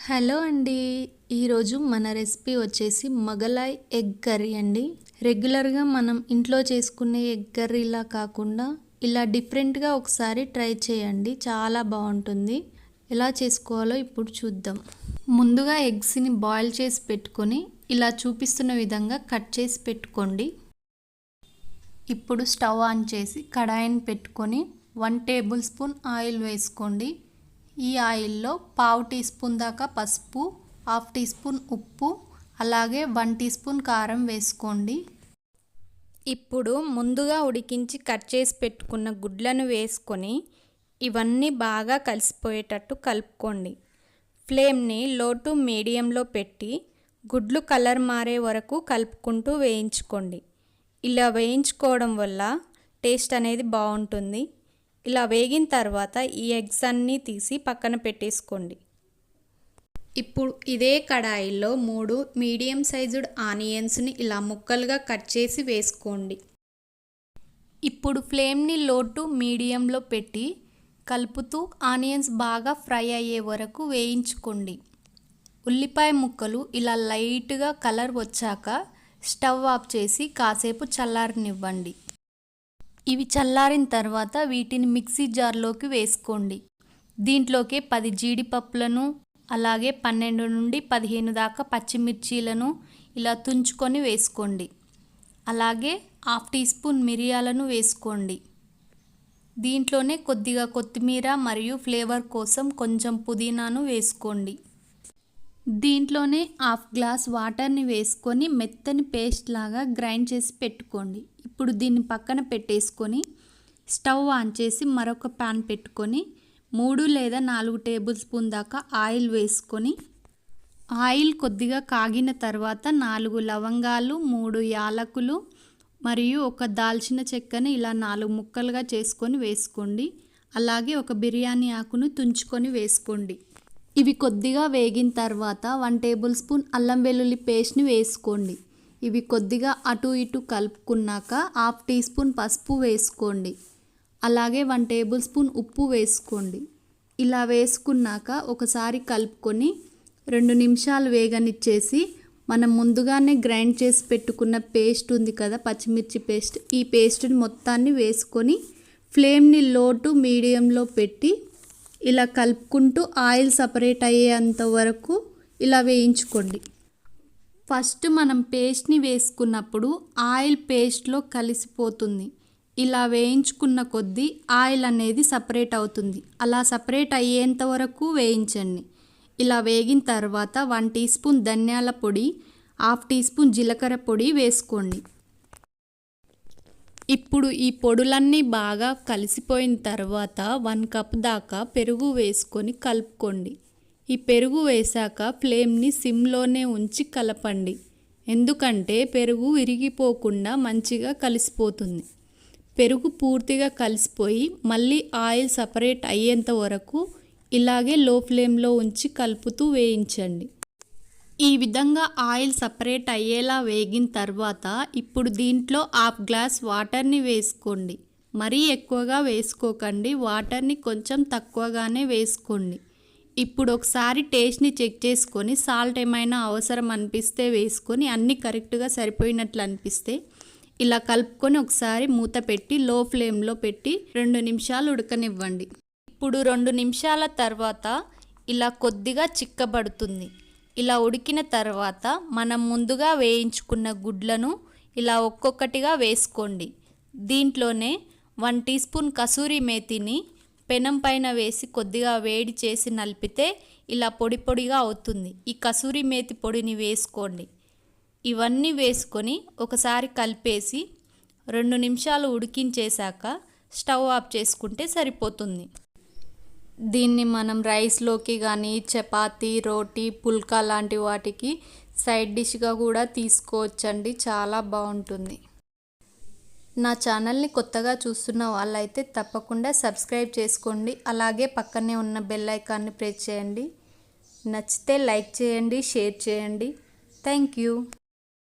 Hello అండి. ఈరోజు మన రెసిపీ వచ్చేసి మొగలాయ్ ఎగ్ కర్రీ అండి. రెగ్యులర్గా మనం ఇంట్లో చేసుకునే ఎగ్ కర్రీలా కాకుండా ఇలా డిఫరెంట్గా ఒకసారి ట్రై చేయండి, చాలా బాగుంటుంది. ఎలా చేసుకోవాలో ఇప్పుడు చూద్దాం. ముందుగా ఎగ్స్ని బాయిల్ చేసి పెట్టుకొని ఇలా చూపిస్తున్న విధంగా కట్ చేసి పెట్టుకోండి. ఇప్పుడు స్టవ్ ఆన్ చేసి కడాయిని పెట్టుకొని 1 టేబుల్ స్పూన్ ఆయిల్ వేసుకోండి. ఈ ఆయిల్లో పావు టీ స్పూన్ దాకా పసుపు, హాఫ్ టీ స్పూన్ ఉప్పు, అలాగే 1 టీ స్పూన్ కారం వేసుకోండి. ఇప్పుడు ముందుగా ఉడికించి కట్ చేసి పెట్టుకున్న గుడ్లను వేసుకొని ఇవన్నీ బాగా కలిసిపోయేటట్టు కలుపుకోండి. ఫ్లేమ్ని లో టు మీడియంలో పెట్టి గుడ్లు కలర్ మారే వరకు కలుపుకుంటూ వేయించుకోండి. ఇలా వేయించుకోవడం వల్ల టేస్ట్ అనేది బాగుంటుంది. ఇలా వేగిన తర్వాత ఈ ఎగ్స్ అన్నీ తీసి పక్కన పెట్టేసుకోండి. ఇప్పుడు ఇదే కడాయిలో 3 మీడియం సైజుడ్ ఆనియన్స్ని ఇలా ముక్కలుగా కట్ చేసి వేసుకోండి. ఇప్పుడు ఫ్లేమ్ని లో టు మీడియంలో పెట్టి కలుపుతూ ఆనియన్స్ బాగా ఫ్రై అయ్యే వరకు వేయించుకోండి. ఉల్లిపాయ ముక్కలు ఇలా లైట్గా కలర్ వచ్చాక స్టవ్ ఆఫ్ చేసి కాసేపు చల్లారనివ్వండి. ఇవి చల్లారిన తర్వాత వీటిని మిక్సీ జార్లోకి వేసుకోండి. దీంట్లోకి 10 జీడిపప్పులను, అలాగే 12 నుండి 15 దాకా పచ్చిమిర్చీలను ఇలా తుంచుకొని వేసుకోండి. అలాగే హాఫ్ టీ స్పూన్ మిరియాలను వేసుకోండి. దీంట్లోనే కొద్దిగా కొత్తిమీర మరియు ఫ్లేవర్ కోసం కొంచెం పుదీనాను వేసుకోండి. దీంట్లోనే హాఫ్ గ్లాస్ వాటర్ని వేసుకొని మెత్తని పేస్ట్ లాగా గ్రైండ్ చేసి పెట్టుకోండి. ఇప్పుడు దీన్ని పక్కన పెట్టేసుకొని స్టవ్ ఆన్ చేసి మరొక ప్యాన్ పెట్టుకొని 3 లేదా 4 టేబుల్ స్పూన్ దాకా ఆయిల్ వేసుకొని ఆయిల్ కొద్దిగా కాగిన తర్వాత 4 లవంగాలు, 3 యాలకులు మరియు ఒక దాల్చిన చెక్కని ఇలా 4 ముక్కలుగా చేసుకొని వేసుకోండి. అలాగే ఒక బిర్యానీ ఆకును తుంచుకొని వేసుకోండి. ఇవి కొద్దిగా వేగిన తర్వాత 1 టేబుల్ స్పూన్ అల్లం వెల్లుల్లి పేస్ట్ని వేసుకోండి. ఇవి కొద్దిగా అటు ఇటు కలుపుకున్నాక హాఫ్ టీ స్పూన్ పసుపు వేసుకోండి. అలాగే 1 టేబుల్ స్పూన్ ఉప్పు వేసుకోండి. ఇలా వేసుకున్నాక ఒకసారి కలుపుకొని 2 నిమిషాలు వేగనిచ్చేసి మనం ముందుగానే గ్రైండ్ చేసి పెట్టుకున్న పేస్ట్ ఉంది కదా, పచ్చిమిర్చి పేస్ట్, ఈ పేస్ట్ని మొత్తాన్ని వేసుకొని ఫ్లేమ్ని లో టు మీడియంలో పెట్టి ఇలా కలుపుకుంటూ ఆయిల్ సపరేట్ అయ్యేంత వరకు ఇలా వేయించుకోండి. ఫస్ట్ మనం పేస్ట్ని వేసుకున్నప్పుడు ఆయిల్ పేస్ట్లో కలిసిపోతుంది. ఇలా వేయించుకున్న కొద్దీ ఆయిల్ అనేది సపరేట్ అవుతుంది. అలా సపరేట్ అయ్యేంత వరకు వేయించండి. ఇలా వేగిన తర్వాత 1 టీ స్పూన్ ధనియాల పొడి, హాఫ్ టీ స్పూన్ జీలకర్ర పొడి వేసుకోండి. ఇప్పుడు ఈ పొడులన్నీ బాగా కలిసిపోయిన తర్వాత 1 కప్ దాకా పెరుగు వేసుకొని కలుపుకోండి. ఈ పెరుగు వేసాక ఫ్లేమ్ని సిమ్లోనే ఉంచి కలపండి. ఎందుకంటే పెరుగు విరిగిపోకుండా మంచిగా కలిసిపోతుంది. పెరుగు పూర్తిగా కలిసిపోయి మళ్ళీ ఆయిల్ సపరేట్ అయ్యేంత వరకు ఇలాగే లో ఫ్లేమ్లో ఉంచి కలుపుతూ వేయించండి. ఈ విధంగా ఆయిల్ సపరేట్ అయ్యేలా వేగిన తర్వాత ఇప్పుడు దీంట్లో హాఫ్ గ్లాస్ వాటర్ని వేసుకోండి. మరీ ఎక్కువగా వేసుకోకండి, వాటర్ని కొంచెం తక్కువగానే వేసుకోండి. ఇప్పుడు ఒకసారి టేస్ట్ని చెక్ చేసుకొని సాల్ట్ ఏమైనా అవసరం అనిపిస్తే వేసుకొని అన్నీ కరెక్ట్గా సరిపోయినట్లు అనిపిస్తే ఇలా కలుపుకొని ఒకసారి మూత పెట్టి లో ఫ్లేమ్లో పెట్టి 2 నిమిషాలు ఉడకనివ్వండి. ఇప్పుడు 2 నిమిషాల తర్వాత ఇలా కొద్దిగా చిక్కబడుతుంది. ఇలా ఉడికిన తర్వాత మనం ముందుగా వేయించుకున్న గుడ్లను ఇలా ఒక్కొక్కటిగా వేసుకోండి. దీంట్లోనే 1 టీ స్పూన్ కసూరి మేతిని పెనం పైన వేసి కొద్దిగా వేడి చేసి నలిపితే ఇలా పొడి పొడిగా అవుతుంది. ఈ కసూరి మేతి పొడిని వేసుకోండి. ఇవన్నీ వేసుకొని ఒకసారి కలిపేసి 2 నిమిషాలు ఉడికించేశాక స్టవ్ ఆఫ్ చేసుకుంటే సరిపోతుంది. దీన్ని మనం రైస్లోకి కానీ, చపాతీ, రోటీ, పుల్కా లాంటి వాటికి సైడ్ డిష్గా కూడా తీసుకోవచ్చండి, చాలా బాగుంటుంది. నా ఛానల్ని కొత్తగా చూస్తున్న వాళ్ళైతే తప్పకుండా సబ్స్క్రైబ్ చేసుకోండి. అలాగే పక్కనే ఉన్న బెల్ ఐకాన్ని ప్రెస్ చేయండి. నచ్చితే లైక్ చేయండి, షేర్ చేయండి. Thank you.